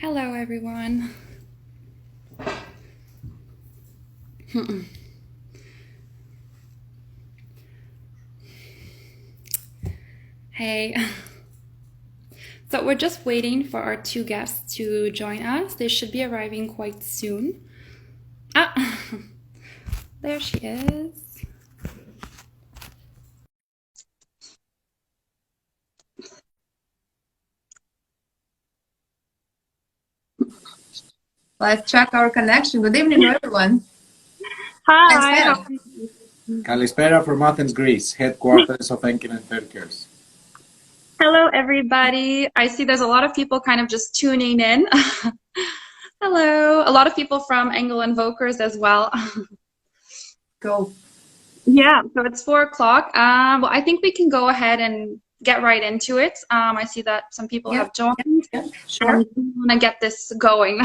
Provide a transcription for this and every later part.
Hello, everyone. Hey. So we're just waiting for our two guests to join us. They should be arriving quite soon. Ah, there she is. Let's check our connection. Good evening, everyone. Hi. Kalispera. Kalispera from Athens, Greece, headquarters of Engel Völkers. Hello, everybody. I see there's a lot of people kind of just tuning in. Hello. A lot of people from Engel Völkers as well. Go. Yeah, so it's 4 o'clock. Well, I think we can go ahead and get right into it. I see that some people have joined. Sure. And we want to get this going.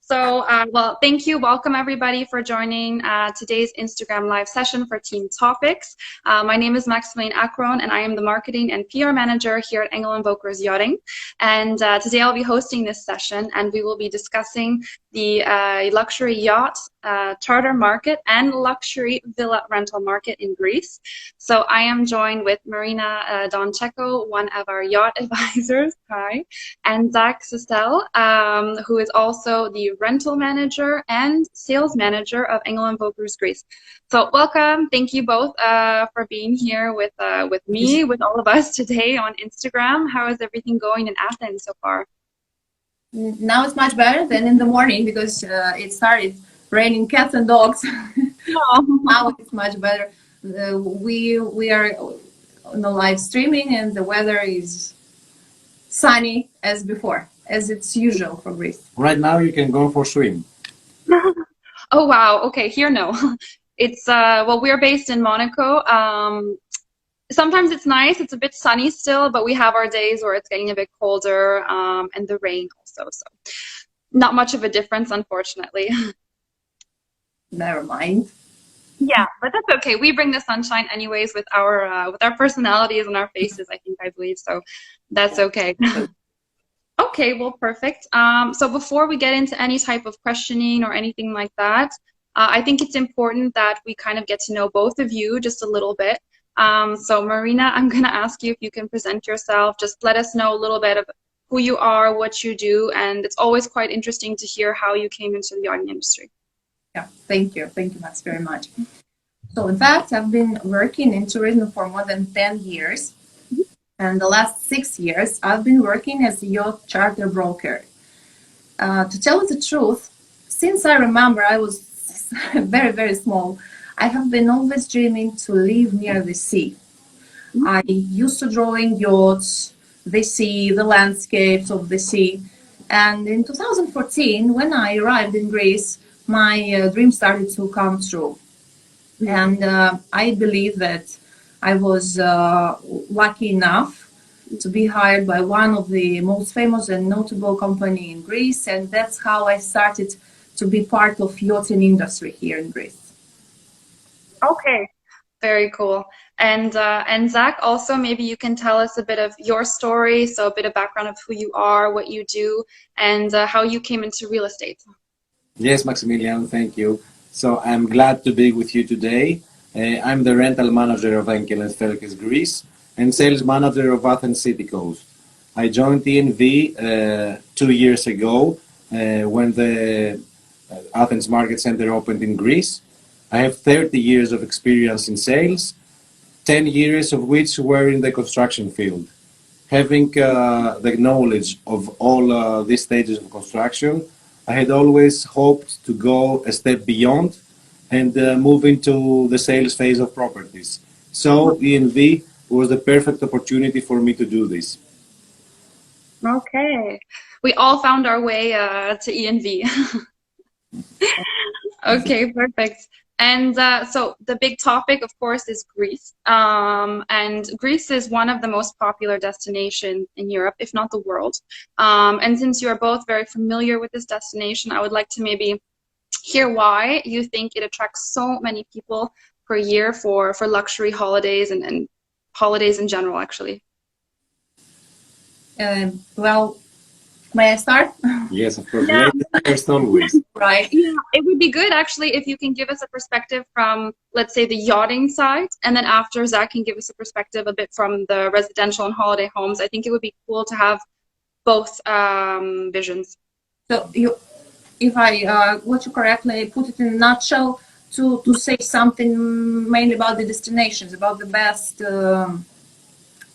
Well, thank you. Welcome, everybody, for joining today's Instagram live session for Team Topics. My name is Maximilian Akron, and I am the Marketing and PR Manager here at Engel Völkers Yachting. And today I'll be hosting this session, and we will be discussing the luxury yacht charter market and luxury villa rental market in Greece. So I am joined with Marina Doncheco, one of our yacht advisors. Hi. And Zach Sistel, who is also the rental manager and sales manager of Engel Völkers Greece. So welcome. Thank you both for being here with me, with all of us today on Instagram. How is everything going in Athens so far? Now it's much better than in the morning because it started raining cats and dogs. Now it's much better. We are on the live streaming and the weather is sunny as before, as it's usual for Greece. Right now you can go for swim. Oh, wow. Okay, here, no. It's, well, we're based in Monaco. Sometimes it's nice. It's a bit sunny still, but we have our days where it's getting a bit colder and the rain also. So not much of a difference, unfortunately. Never mind. Yeah, but that's okay. We bring the sunshine anyways with our personalities and our faces, I believe. So that's okay. Okay, well, perfect. So before we get into any type of questioning or anything like that, I think it's important that we kind of get to know both of you just a little bit. So Marina, I'm going to ask you if you can present yourself. Just let us know a little bit of who you are, what you do, and it's always quite interesting to hear how you came into the yachting industry. Yeah, thank you. Thank you, Max, very much. So in fact, I've been working in tourism for more than 10 years. And the last 6 years, I've been working as a yacht charter broker. To tell you the truth, since I remember I was very, very small, I have been always dreaming to live near the sea. I used to drawing yachts, the sea, the landscapes of the sea. And in 2014, when I arrived in Greece, my dream started to come true. And I believe that I was lucky enough to be hired by one of the most famous and notable company in Greece, and that's how I started to be part of yachting industry here in Greece. Okay, very cool. And Zach, also maybe you can tell us a bit of your story, so a bit of background of who you are, what you do, and how you came into real estate. Yes, Maximilian, thank you. So I'm glad to be with you today. I'm the rental manager of Engel Völkers Greece and sales manager of Athens City Coast. I joined ENV 2 years ago when the Athens Market Center opened in Greece. I have 30 years of experience in sales, 10 years of which were in the construction field. Having the knowledge of all these stages of construction, I had always hoped to go a step beyond and move into the sales phase of properties. So ENV was the perfect opportunity for me to do this. Okay, we all found our way to ENV. Okay, perfect. And so the big topic, of course, is Greece. And Greece is one of the most popular destinations in Europe, if not the world. And since you are both very familiar with this destination, I would like to maybe hear why you think it attracts so many people per year for luxury holidays and holidays in general, actually. Well, May I start? Yes, of course. Yeah. Ladies first always. Right. Yeah, it would be good actually if you can give us a perspective from, let's say, the yachting side, and then after Zach can give us a perspective a bit from the residential and holiday homes. I think it would be cool to have both visions. So if I what you correctly put it in a nutshell, to say something mainly about the destinations, about the best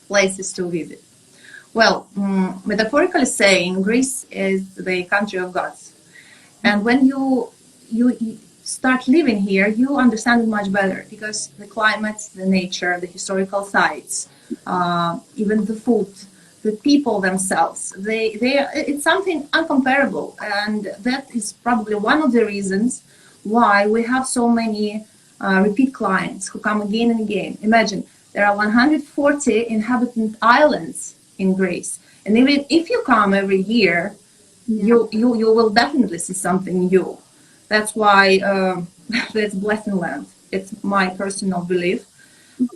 places to visit. Well, metaphorically saying, Greece is the country of gods, and when you start living here, you understand it much better because the climate, the nature, the historical sites, even the food, the people themselves, it's something uncomparable, and that is probably one of the reasons why we have so many repeat clients who come again and again. Imagine there are 140 inhabitant islands in Greece, and even if you come every year, you will definitely see something new. That's why that's blessing land. It's my personal belief.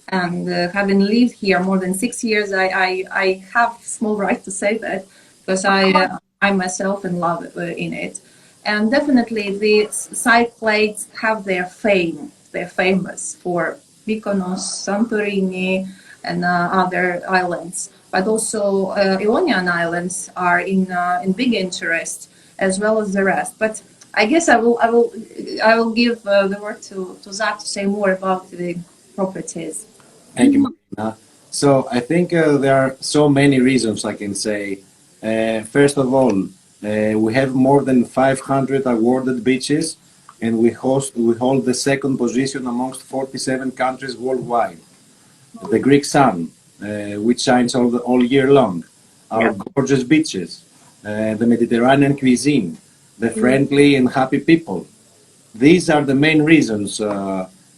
And having lived here more than 6 years, I have small right to say that because I myself in love in it. And definitely the side plates have their fame. They're famous for Mykonos, Santorini, and other islands. But also Ionian Islands are in big interest as well as the rest. But I guess I will give the word to Zach to say more about the properties. Thank you, Marina. So I think there are so many reasons I can say. First of all, we have more than 500 awarded beaches, and we hold the second position amongst 47 countries worldwide. The Greek sun, which shines all year long, our gorgeous beaches, the Mediterranean cuisine, the friendly and happy people. These are the main reasons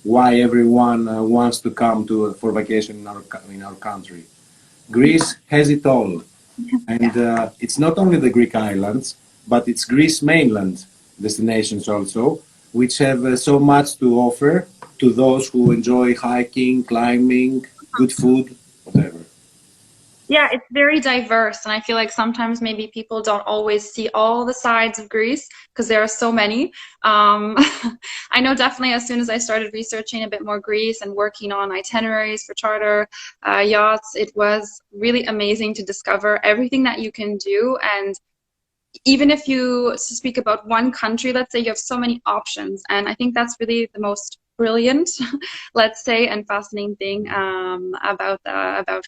why everyone wants to come for vacation in our country. Greece has it all, and it's not only the Greek islands, but it's Greece mainland destinations also, which have so much to offer to those who enjoy hiking, climbing, good food, whatever. Yeah, it's very diverse, and I feel like sometimes maybe people don't always see all the sides of Greece because there are so many. I know definitely as soon as I started researching a bit more Greece and working on itineraries for charter yachts, it was really amazing to discover everything that you can do. And even if you speak about one country, let's say, you have so many options, and I think that's really the most brilliant, let's say, and fascinating thing about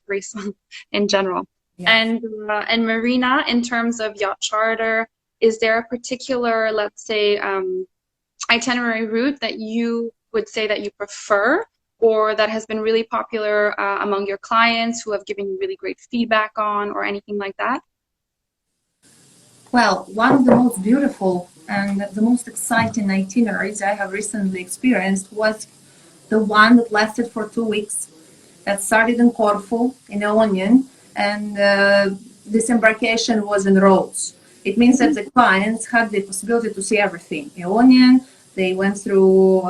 Greece in general. Yeah. And Marina, in terms of yacht charter, is there a particular, let's say, itinerary route that you would say that you prefer, or that has been really popular among your clients who have given you really great feedback on, or anything like that? Well, one of the most beautiful and the most exciting itineraries I have recently experienced was the one that lasted for 2 weeks. That started in Corfu, in Ionian, and this embarkation was in Rhodes. It means that the clients had the possibility to see everything. Ionian, they went through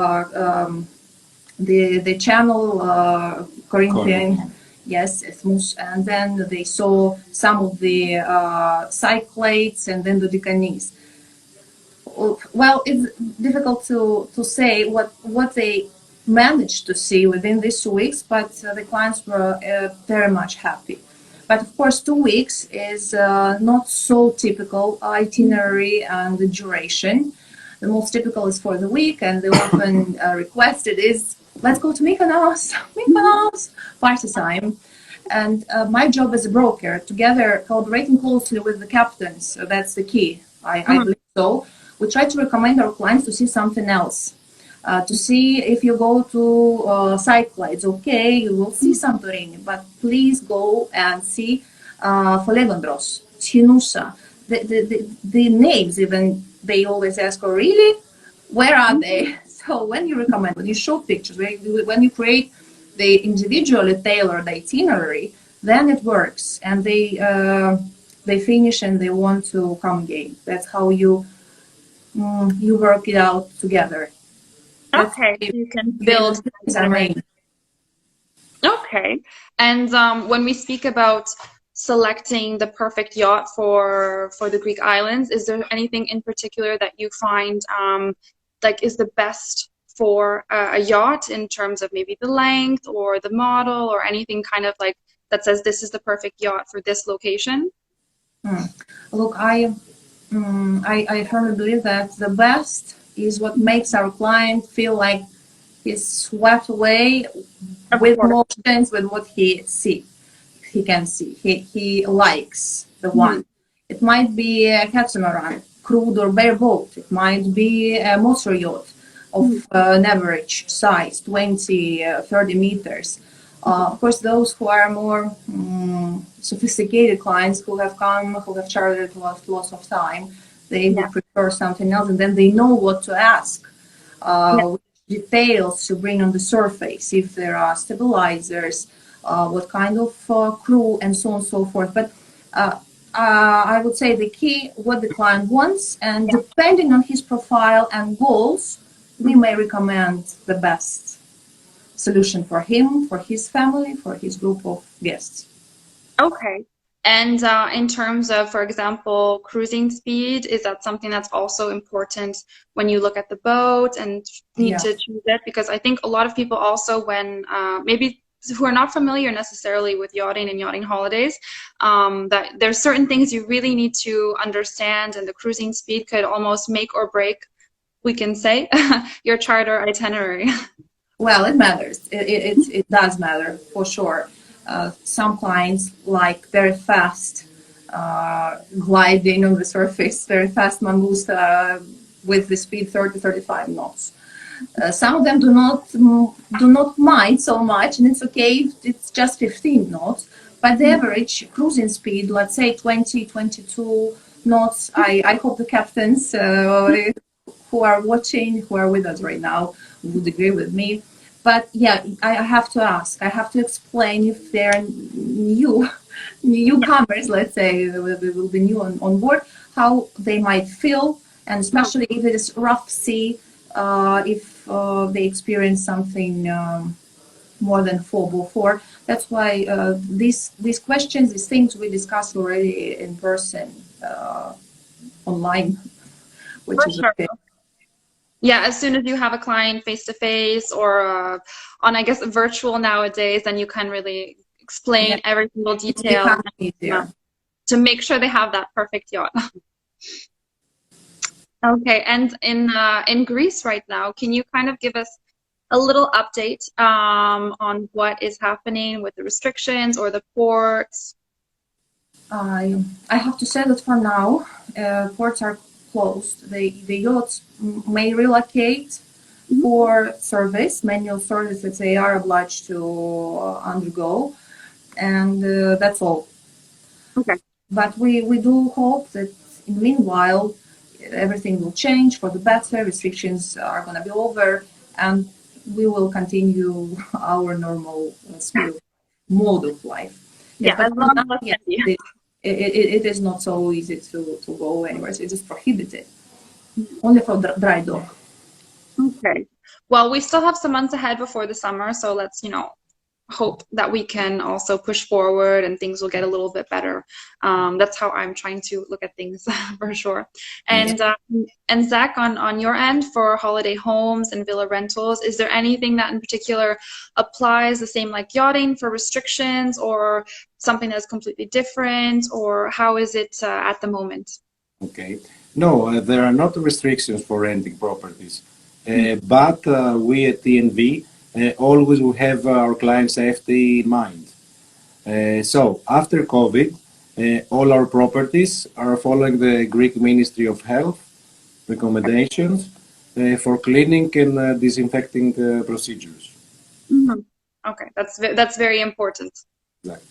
the channel, Corinthian. Yes, Isthmus, and then they saw some of the side plates and then the Decanis. Well, it's difficult to say what they managed to see within these 2 weeks, but the clients were very much happy. But of course, 2 weeks is not so typical itinerary and the duration. The most typical is for the week, and the often requested is, let's go to Mykonos, Mykonos, party time. And my job as a broker, together collaborating closely with the captains, so that's the key, I believe so. We try to recommend our clients to see something else. To see if you go to side flights, okay, you will see Santorini, but please go and see Folegondros, Sinusa. The names even, they always ask, oh, really? Where are they? So when you recommend, when you show pictures, when you create the individually tailored itinerary, then it works, and they finish and they want to come again. That's how you work it out together. Okay, so you can build. Are made. Okay, and when we speak about selecting the perfect yacht for the Greek islands, is there anything in particular that you find like is the best for a yacht in terms of maybe the length or the model or anything kind of like that says this is the perfect yacht for this location? Look, I firmly believe that the best is what makes our client feel like he's swept away Of with course. motions, with what he can see. He likes the one. It might be a catamaran, crude or bare boat. It might be a motor yacht of an average size, 20, 30 meters. Of course, those who are more sophisticated clients who have come, who have chartered lots of time, they would prefer something else, and then they know what to ask. Which details to bring on the surface, if there are stabilizers, what kind of crew, and so on and so forth. But I would say the key, what the client wants, and depending on his profile and goals, we may recommend the best solution for him, for his family, for his group of guests. Okay. And in terms of, for example, cruising speed, is that something that's also important when you look at the boat and need to choose it? Because I think a lot of people also, when maybe who are not familiar necessarily with yachting and yachting holidays, that there's certain things you really need to understand, and the cruising speed could almost make or break, we can say, your charter itinerary. Well, it matters. It does matter for sure. Some clients like very fast gliding on the surface, very fast mongoose with the speed 30-35 knots. Some of them do not mind so much, and it's okay if it's just 15 knots. But the average cruising speed, let's say 20-22 knots. I hope the captains who are watching, who are with us right now, would agree with me. But yeah, I have to ask, I have to explain if they're newcomers, let's say, they will be new on board, how they might feel, and especially if it is rough sea, if they experience something more than 4x4. That's why these questions, these things we discussed already in person, online, which is okay. Yeah, as soon as you have a client face to face or on, I guess, virtual nowadays, then you can really explain every single detail to make sure they have that perfect yacht. Okay, and in Greece right now, can you kind of give us a little update on what is happening with the restrictions or the ports? I have to say that for now, ports are closed. The yachts may relocate for service, manual service that they are obliged to undergo, and that's all. Okay. But we do hope that in the meanwhile, everything will change for the better, restrictions are going to be over, and we will continue our normal mode of life. Yeah, but as long as it is not so easy to go anywhere. So it is prohibited only for dry dock. Okay. Well, we still have some months ahead before the summer, so let's, hope that we can also push forward and things will get a little bit better. That's how I'm trying to look at things for sure. And Zach, on your end for holiday homes and villa rentals, is there anything that in particular applies the same like yachting for restrictions, or something that's completely different, or how is it at the moment? Okay. No, there are not restrictions for renting properties, but we at TNV always will have our client safety in mind. So after COVID, all our properties are following the Greek Ministry of Health recommendations for cleaning and disinfecting procedures. Mm-hmm. Okay, that's very important. Exactly.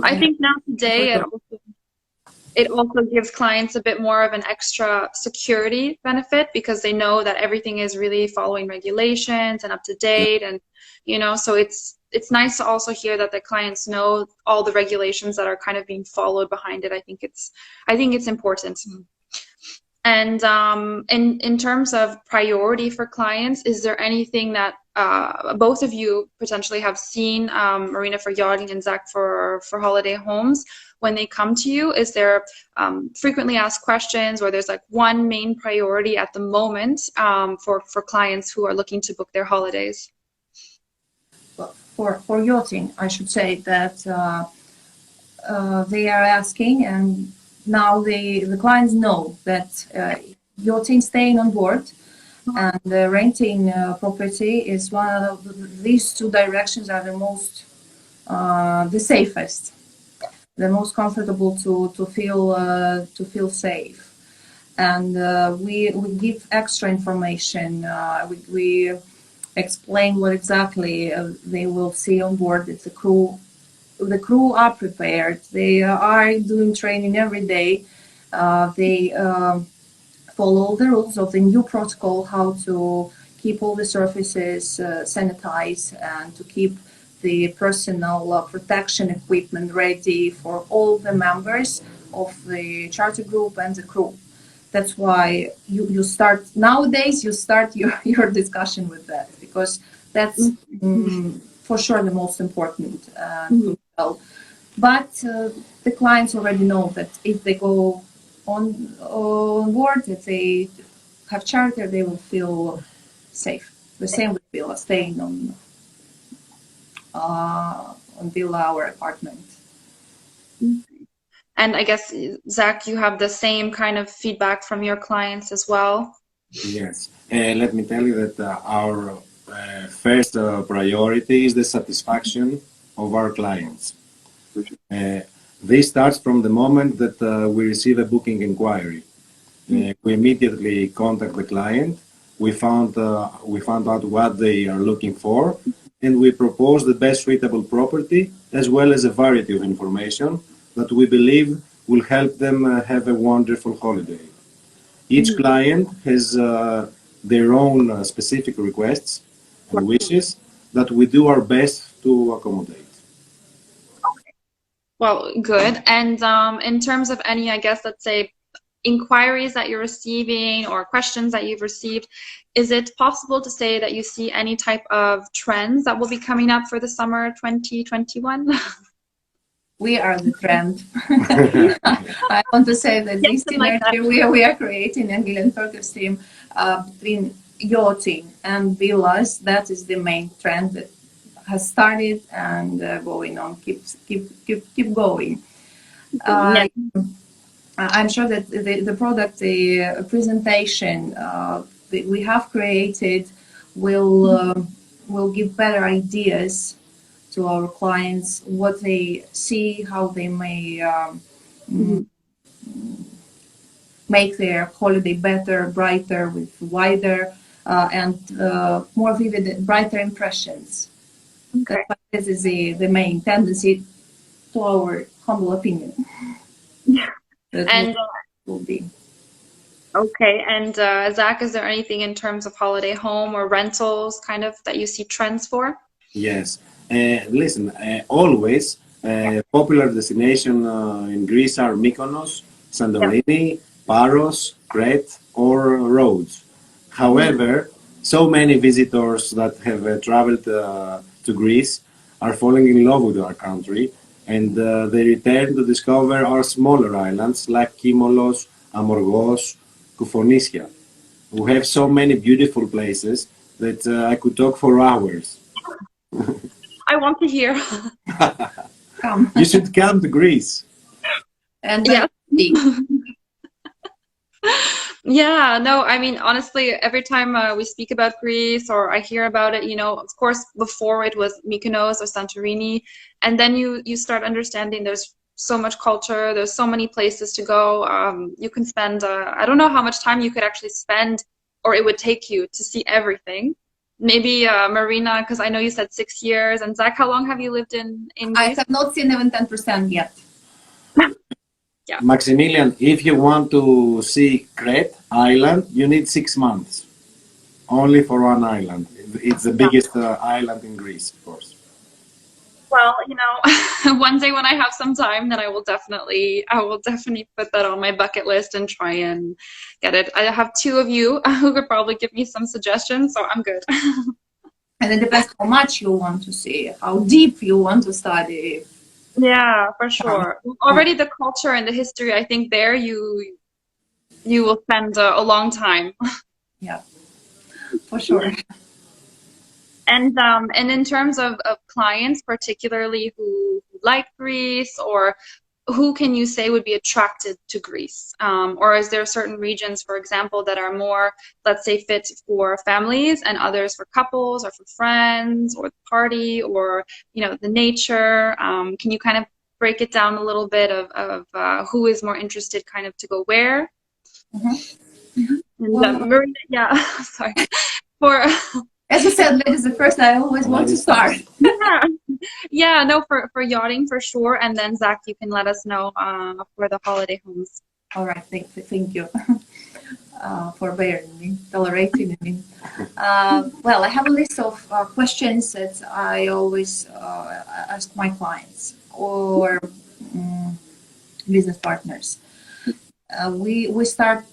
I think now today it also gives clients a bit more of an extra security benefit because they know that everything is really following regulations and up to date, and so it's nice to also hear that the clients know all the regulations that are kind of being followed behind it. I think it's important. And in terms of priority for clients, is there anything that both of you potentially have seen Marina for yachting and Zach for holiday homes. When they come to you, is there frequently asked questions, or there's like one main priority at the moment for clients who are looking to book their holidays? For yachting, I should say that they are asking, and now the clients know that yachting, staying on board, and renting property is one of these two directions are the most the safest, the most comfortable to feel safe. And we give extra information. We explain what exactly they will see on board. It's the crew are prepared. They are doing training every day. They follow the rules of the new protocol, how to keep all the surfaces sanitized and to keep the personal protection equipment ready for all the members of the charter group and the crew. That's why you start nowadays. You start your discussion with that, because that's for sure the most important. But the clients already know that if they go on board, if they have charter, they will feel safe. The same with villa, staying on villa or apartment. And I guess, Zach, you have the same kind of feedback from your clients as well? Yes. Let me tell you that our first priority is the satisfaction of our clients. This starts from the moment that we receive a booking inquiry. We immediately contact the client. We found out what they are looking for, and we propose the best suitable property as well as a variety of information that we believe will help them have a wonderful holiday. Each client has their own specific requests and wishes that we do our best to accommodate. Well, good. And in terms of any, I guess, let's say, inquiries that you're receiving or questions that you've received, is it possible to say that you see any type of trends that will be coming up for the summer 2021? We are the trend. I want to say that this synergy we are creating, Engel Völkers team, between yachting and villas, that is the main trend that has started and going on, keep going. I'm sure that the product, the presentation that we have created will give better ideas to our clients, what they see, how they may make their holiday better, brighter, with wider and more vivid, brighter impressions. Okay. This is the main tendency, to our humble opinion. Yeah. And will be. Okay. And Zach, is there anything in terms of holiday home or rentals kind of that you see trends for? Yes. Listen, always popular destination in Greece are Mykonos, Santorini, Paros, Crete, or Rhodes. However, so many visitors that have traveled to Greece are falling in love with our country, and they return to discover our smaller islands like Kimolos, Amorgos, Koufonisia. We have so many beautiful places that I could talk for hours. I want to hear. Come. You should come to Greece. And yeah. Yeah, no, I mean, honestly, every time we speak about Greece or I hear about it, you know, of course, before it was Mykonos or Santorini, and then you start understanding there's so much culture, there's so many places to go. You can spend, I don't know how much time you could actually spend, or it would take you to see everything. Maybe Marina, because I know you said 6 years, and Zach, how long have you lived in Greece? I have not seen even 10% yet. Yeah. Maximilian, if you want to see Crete Island, you need 6 months. Only for one island. It's the biggest island in Greece, of course. Well, you know, one day when I have some time, then I will definitely put that on my bucket list and try and get it. I have 2 of you who could probably give me some suggestions, so I'm good. And it depends how much you want to see, how deep you want to study. Yeah, for sure. Already the culture and the history, I think there you will spend a long time. Yeah, for sure. And in terms of clients, particularly who like Greece, or who can you say would be attracted to Greece? Or is there certain regions, for example, that are more, let's say, fit for families and others for couples or for friends or the party or, the nature? Can you kind of break it down a little bit of who is more interested kind of to go where? Mm-hmm. And Maria, yeah, sorry. For As you said, ladies first, I always want to start. Yeah, no, for yachting for sure. And then Zach, you can let us know for the holiday homes. All right, thank you for bearing me, tolerating me. Well, I have a list of questions that I always ask my clients or business partners. We start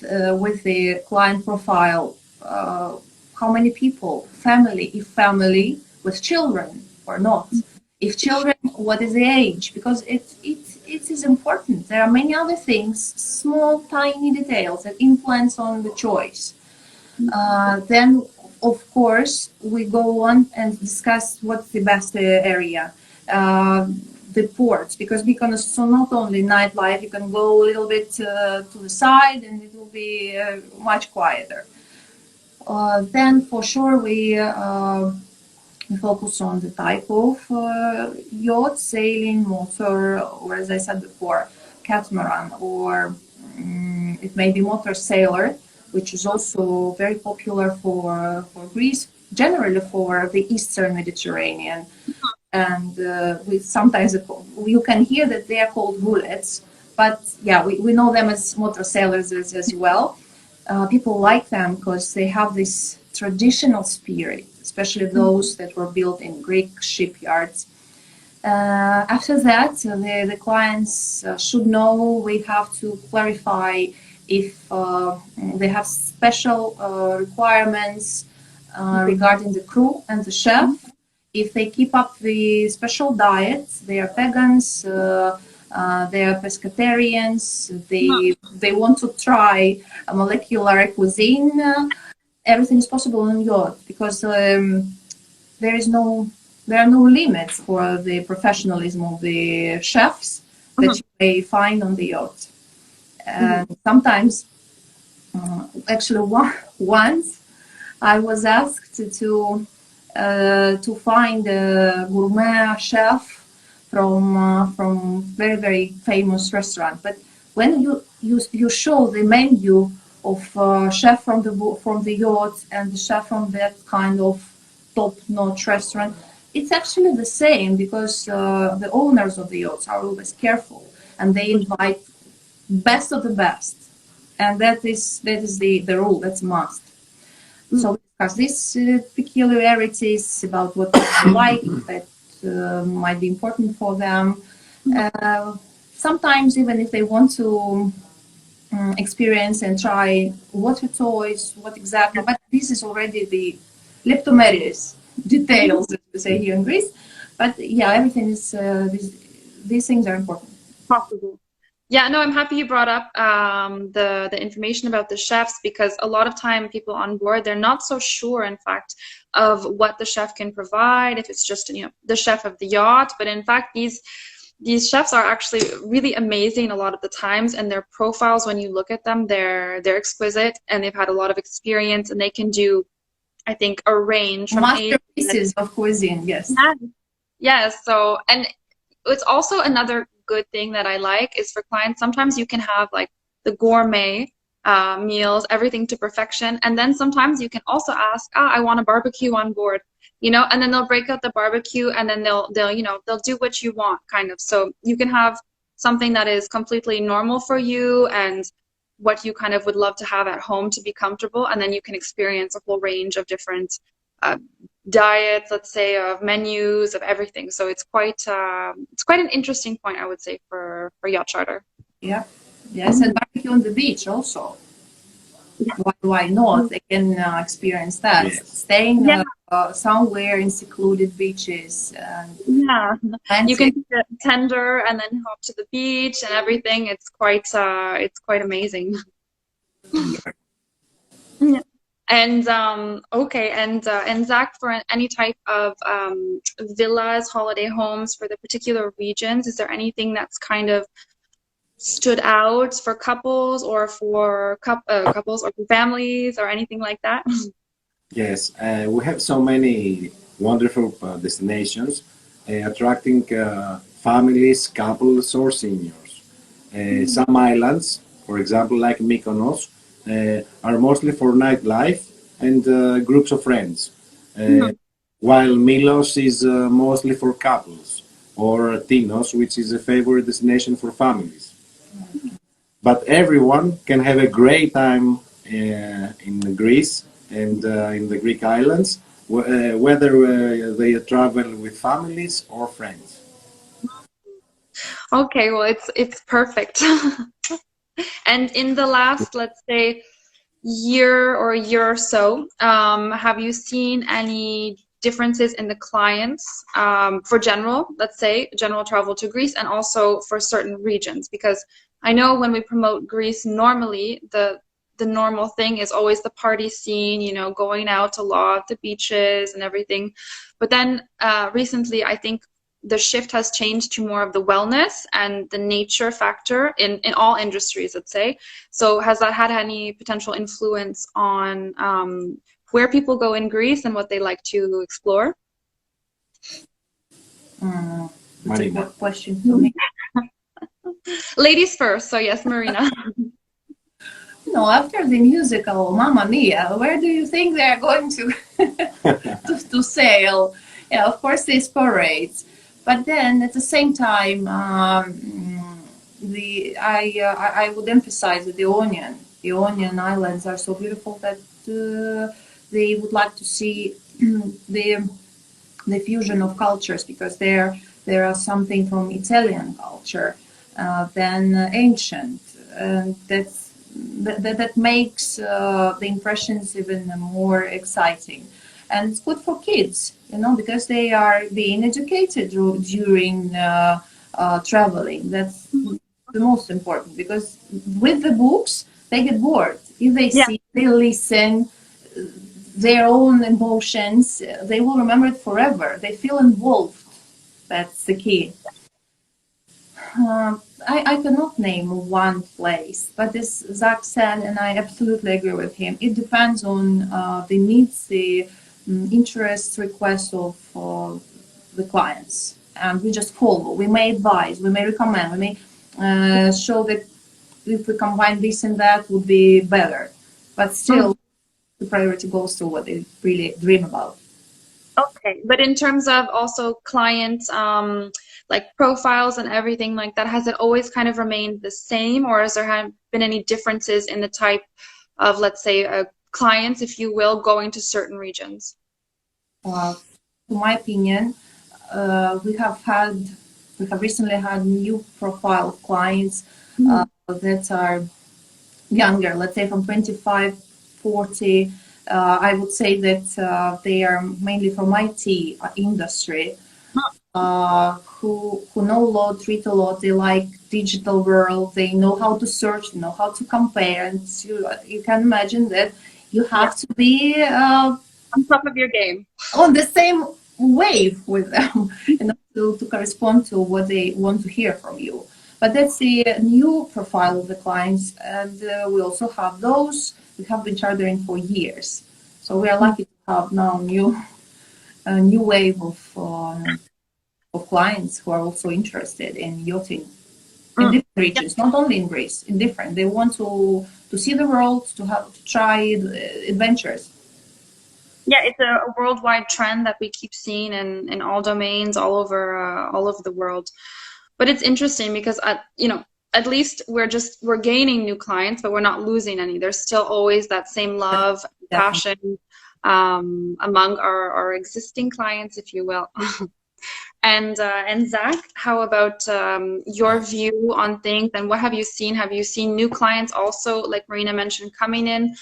with the client profile. How many people? Family, if family, with children or not. If children, what is the age? Because it is important. There are many other things, small, tiny details that influence on the choice. Then, of course, we go on and discuss what's the best area. The ports, because Mykonos is so not only nightlife, you can go a little bit to the side and it will be much quieter. Then for sure we focus on the type of yacht, sailing, motor, or as I said before, catamaran, or it may be motor sailor, which is also very popular for Greece, generally for the Eastern Mediterranean. And we sometimes you can hear that they are called bullets, but yeah, we know them as motor sailors as well. People like them because they have this traditional spirit, especially those that were built in Greek shipyards. After that, the clients should know. We have to clarify if they have special requirements regarding the crew and the chef. If they keep up the special diets, they are vegans, they are pescatarians, they want to try a molecular cuisine. Everything is possible on yacht because there are no limits for the professionalism of the chefs that you may find on the yacht. And sometimes, actually, once I was asked to find a gourmet chef from very, very famous restaurant. But when you show the menu of chef from the yacht and the chef from that kind of top-notch restaurant, it's actually the same because the owners of the yachts are always careful and they invite best of the best, and that is the rule. That's a must. So we discuss these peculiarities about what they like that might be important for them. Sometimes even if they want to experience and try water toys, what exactly, but this is already the leptomeris details, as we say here in Greece. But yeah, everything is, these things are important. Possible. Yeah, no, I'm happy you brought up the information about the chefs, because a lot of time people on board, they're not so sure, in fact, of what the chef can provide, if it's just, the chef of the yacht. But in fact, these chefs are actually really amazing a lot of the times, and their profiles, when you look at them, they're exquisite, and they've had a lot of experience, and they can do, I think, a range from masterpieces of cuisine. Yes. Yes. So, and it's also another good thing that I like is for clients, sometimes you can have like the gourmet meals, everything to perfection, and then sometimes you can also ask, I want a barbecue on board, and then they'll break out the barbecue, and then they'll do what you want, kind of. So you can have something that is completely normal for you and what you kind of would love to have at home to be comfortable, and then you can experience a whole range of different diets, let's say, of menus, of everything. So it's quite an interesting point, I would say, for yacht charter. Yeah. Yes, and barbecue on the beach also. Why not? They can experience that. Yeah. Staying somewhere in secluded beaches. And Yeah, you can romantic. take a tender and then hop to the beach and everything. It's quite amazing. Yeah. And okay, and Zach, for any type of villas, holiday homes for the particular regions, is there anything that's kind of stood out for couples or for couples or for families or anything like that? Yes, we have so many wonderful destinations attracting families, couples, or seniors. Some islands, for example, like Mykonos, are mostly for nightlife and groups of friends, uh, Mhm. while Milos is mostly for couples, or Tinos, which is a favorite destination for families. But everyone can have a great time in Greece and in the Greek islands, whether they travel with families or friends. Okay, well, it's perfect. And in the last, let's say, year or a year or so, have you seen any differences in the clients for general, let's say, general travel to Greece, and also for certain regions? Because I know when we promote Greece, normally the normal thing is always the party scene, you know, going out a lot, the beaches and everything. But then recently, I think the shift has changed to more of the wellness and the nature factor in all industries, let's say. So has that had any potential influence on where people go in Greece and what they like to explore? That's a Marina. good question for me. Ladies first, so yes, Marina. You know, after the musical Mamma Mia, where do you think they are going to to sail? Yeah, of course, these parades, but then at the same time, I would emphasize that the Onion Islands are so beautiful that they would like to see the the fusion of cultures, because there are something from Italian culture, then ancient, and that makes the impressions even more exciting. And it's good for kids, you know, because they are being educated during traveling. That's the most important, because with the books they get bored. If they Yeah. see, they listen, their own emotions, they will remember it forever. They feel involved. That's the key. I cannot name one place, but as Zach said, and I absolutely agree with him, it depends on the needs, the interests, requests of the clients. And we just follow. We may advise, we may recommend, we may show that if we combine this and that would be better. But still, the priority goes to what they really dream about. Okay, but in terms of also client like profiles and everything like that, has it always kind of remained the same, or has there have been any differences in the type of, let's say, clients, if you will, going to certain regions? Uh, to my opinion, we have recently had new profile of clients that are younger, let's say from 25, 40. I would say that they are mainly from IT industry, who know a lot, read a lot. They like digital world. They know how to search, know how to compare, and you can imagine that you Yeah, have to be on top of your game. on the same wave with them, you know, to correspond to what they want to hear from you. But that's the new profile of the clients, and we also have those we have been chartering for years. So we are lucky to have now a new wave of clients who are also interested in yachting in Mm. different regions, not only in Greece, in different. They want to see the world, to have to try adventures. Yeah, it's a worldwide trend that we keep seeing in all domains, all over the world. But it's interesting because you know, at least we're gaining new clients, but we're not losing any. There's still always that same love, Definitely. passion among our existing clients, if you will. And Zach, how about your view on things and what have you seen? Have you seen new clients also, like Marina mentioned, coming in,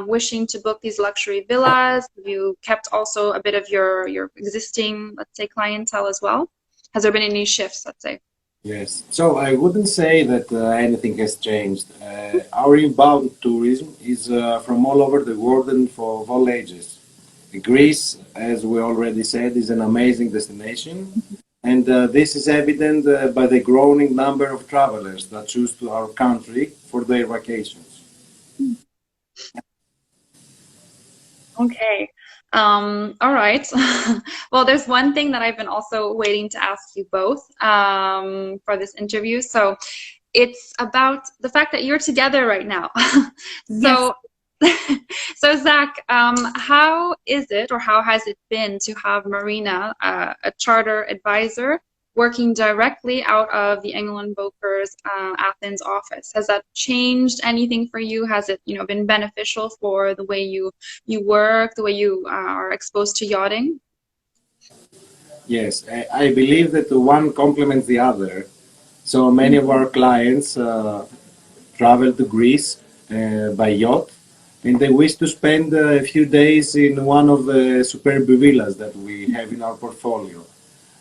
wishing to book these luxury villas? Have you kept also a bit of your existing, let's say, clientele as well? Has there been any shifts, let's say? Yes. So I wouldn't say that anything has changed. Our inbound tourism is from all over the world and for of all ages. Greece, as we already said, is an amazing destination, and this is evident by the growing number of travelers that choose to our country for their vacations. Okay. All right. Well, there's one thing that I've been also waiting to ask you both for this interview. So it's about the fact that you're together right now. Yes. So, so Zach, how is it, or how has it been to have Marina, a charter advisor, working directly out of the Engel Völkers Athens office? Has that changed anything for you? Has it, been beneficial for the way you work, the way you are exposed to yachting? Yes, I believe that one complements the other. So many of our clients travel to Greece by yacht, and they wish to spend a few days in one of the superb villas that we have in our portfolio.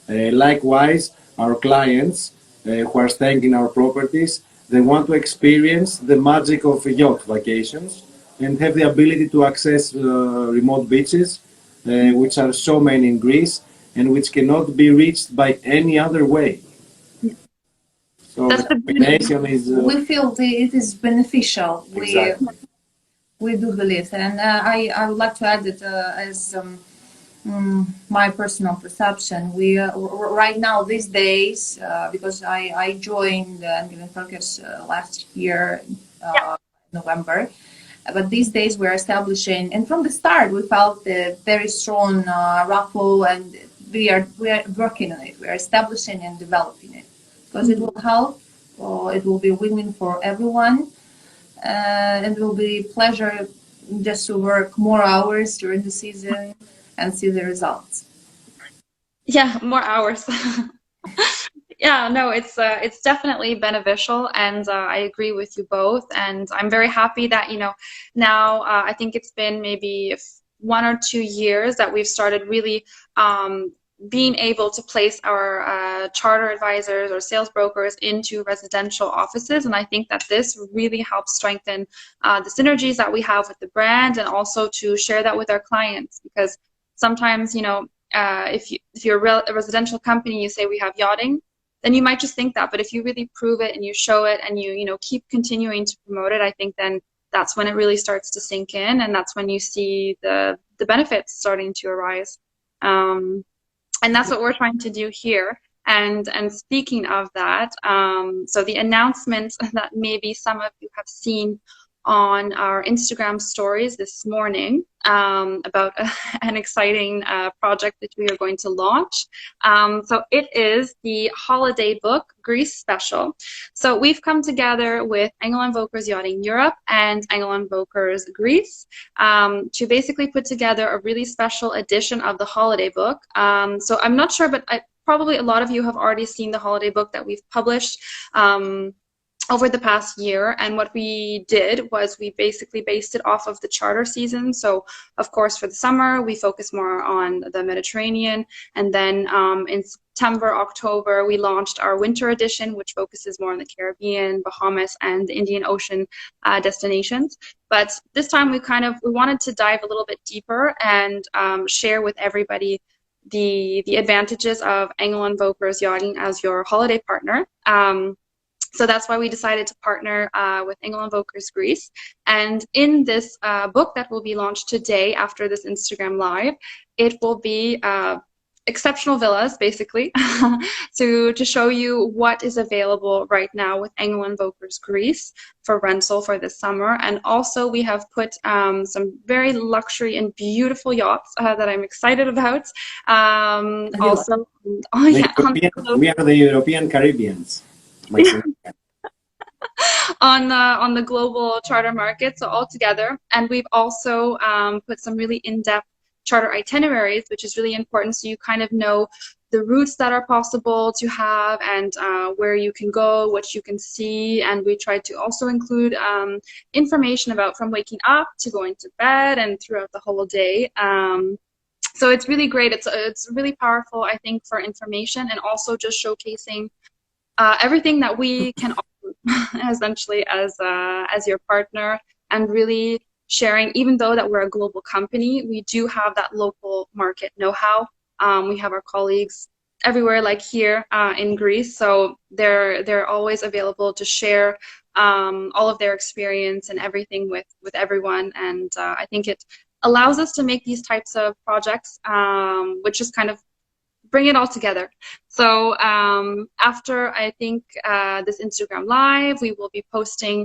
Likewise, our clients who are staying in our properties, they want to experience the magic of yacht vacations and have the ability to access remote beaches, which are so many in Greece and which cannot be reached by any other way. So the That's the beauty. combination is We feel it is beneficial. exactly. We do believe, and I would like to add that as my personal perception, we right now these days, because I joined Engel Völkers last year, November. But these days we're establishing, and from the start we felt a very strong rapport, and we are working on it. We're establishing and developing it because it will help. It will be a win-win for everyone, and it will be a pleasure just to work more hours during the season and see the results. Yeah, more hours. Yeah, no, it's definitely beneficial, and I agree with you both. And I'm very happy that, now I think it's been maybe 1 or 2 years that we've started really being able to place our charter advisors or sales brokers into residential offices. And I think that this really helps strengthen the synergies that we have with the brand, and also to share that with our clients, because sometimes, if you're a residential company, you say we have yachting, then you might just think that. But if you really prove it and you show it and you keep continuing to promote it, I think then that's when it really starts to sink in, and that's when you see the benefits starting to arise. And that's what we're trying to do here. And speaking of that, so the announcement that maybe some of you have seen on our Instagram stories this morning about an exciting project that we are going to launch. So it is the holiday book Greece special. So we've come together with Engel Völkers Yachting Europe and Engel Völkers Greece to basically put together a really special edition of the holiday book. So I'm not sure, but probably a lot of you have already seen the holiday book that we've published over the past year. And what we did was we basically based it off of the charter season. So of course for the summer we focus more on the Mediterranean, and then in September, October we launched our winter edition, which focuses more on the Caribbean, Bahamas, and the Indian Ocean destinations. But this time we wanted to dive a little bit deeper and share with everybody the advantages of Engel Völkers Yachting as your holiday partner. So that's why we decided to partner with Engel Völkers Greece. And in this book that will be launched today after this Instagram Live, it will be exceptional villas, basically, to show you what is available right now with Engel Völkers Greece for rental for this summer. And also we have put some very luxury and beautiful yachts that I'm excited about. Also, We are the European Caribbeans. on the global charter market, so all together. And we've also put some really in-depth charter itineraries, which is really important, so you kind of know the routes that are possible to have, and where you can go, what you can see. And we try to also include information about from waking up to going to bed and throughout the whole day. So it's really great. It's really powerful, I think, for information, and also just showcasing everything that we can offer essentially as your partner, and really sharing, even though that we're a global company, we do have that local market know-how. We have our colleagues everywhere, like here in Greece, so they're always available to share all of their experience and everything with everyone. And I think it allows us to make these types of projects, which is kind of bring it all together. So after, I think, this Instagram Live, we will be posting,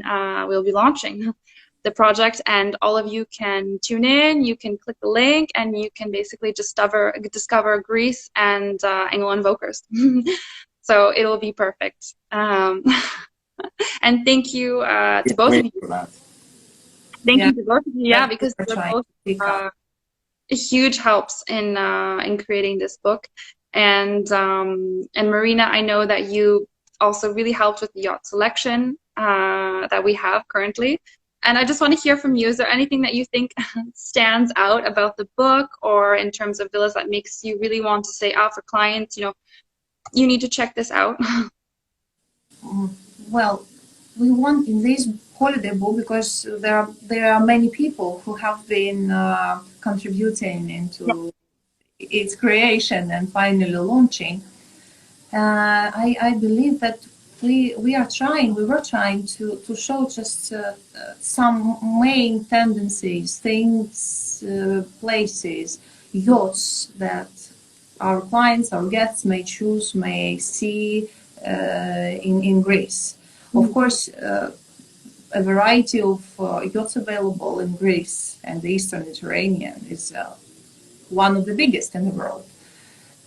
we'll be launching the project, and all of you can tune in, you can click the link, and you can basically discover Greece and Engel Völkers. So it will be perfect. And thank you to both of you. Thank you to both of you, because they're both huge helps in creating this book. And Marina, I know that you also really helped with the yacht selection that we have currently. And I just want to hear from you. Is there anything that you think stands out about the book, or in terms of villas, that makes you really want to say, for clients, you need to check this out? Well, we want in this holiday book, because there are many people who have been contributing into its creation and finally launching. I believe that we were trying to show just some main tendencies, things, places, yachts that our clients, our guests may choose, may see in Greece. Of course, a variety of yachts available in Greece and the Eastern Mediterranean is one of the biggest in the world,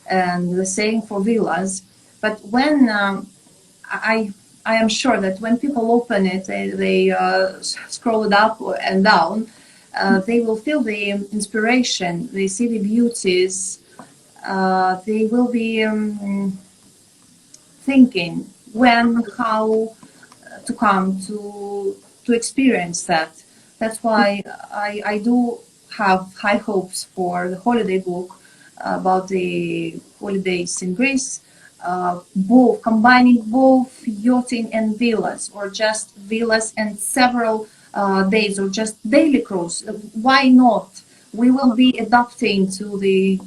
and the same for villas. But when I am sure that when people open it, they scroll it up and down, they will feel the inspiration, they see the beauties, they will be thinking when, how to come to experience that. That's why I do have high hopes for the holiday book about the holidays in Greece, combining both yachting and villas, or just villas and several days, or just daily cruise. Why not? We will be adapting to the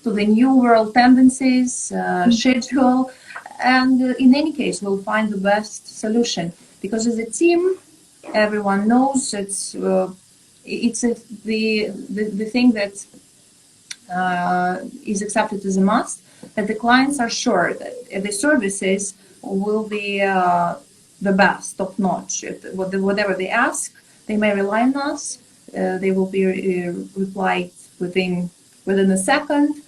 new world tendencies, schedule, and in any case, we'll find the best solution, because as a team, everyone knows it's the thing that is accepted as a must, that the clients are sure that the services will be the best, top notch. Whatever they ask, they may rely on us. They will be replied within a second,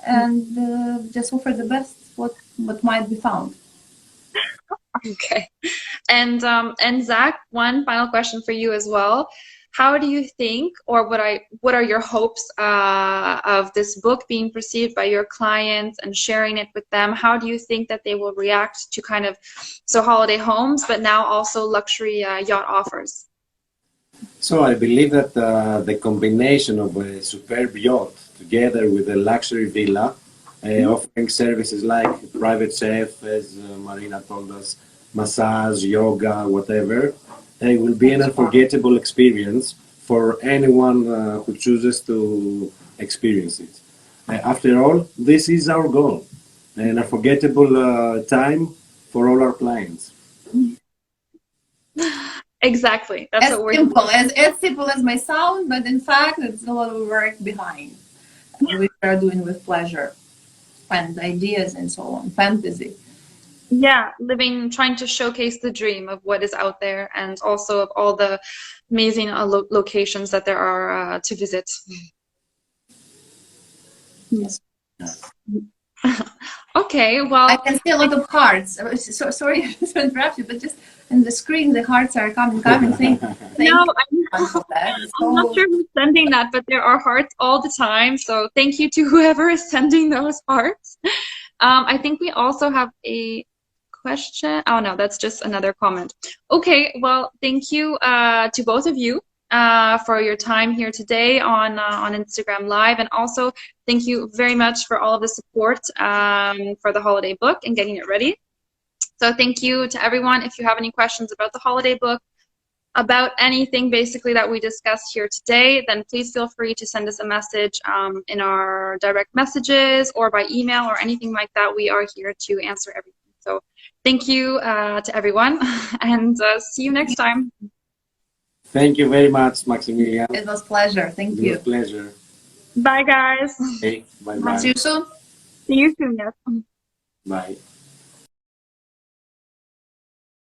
and just offer the best what might be found. Okay. And Zach, one final question for you as well. How do you think, or what are your hopes of this book being perceived by your clients and sharing it with them? How do you think that they will react to holiday homes, but now also luxury yacht offers? So I believe that the combination of a superb yacht together with a luxury villa, offering services like private chef, as Marina told us, massage, yoga, whatever, it will be an unforgettable experience for anyone who chooses to experience it. After all, this is our goal, an unforgettable time for all our clients. Exactly. That's what we're simple as simple as my sound, but in fact, it's a lot of work behind. We are doing with pleasure and ideas and so on, fantasy. Yeah, trying to showcase the dream of what is out there, and also of all the amazing locations that there are to visit. Yes. Okay, well, I can see a lot of hearts. Sorry to interrupt you, but just on the screen, the hearts are coming. Thank no, for that. I'm not sure who's sending that, but there are hearts all the time. So thank you to whoever is sending those hearts. I think we also have a question. Oh no, that's just another comment. Okay, well, thank you to both of you for your time here today on Instagram Live, and also thank you very much for all of the support for the holiday book and getting it ready. So thank you to everyone. If you have any questions about the holiday book, about anything basically that we discussed here today, then please feel free to send us a message in our direct messages or by email or anything like that. We are here to answer everything. So thank you to everyone, and see you next time. Thank you very much, Maximilian. It was a pleasure. Thank you. It was a pleasure. Bye, guys. Okay, bye-bye. See you soon. See you soon, yes. Bye.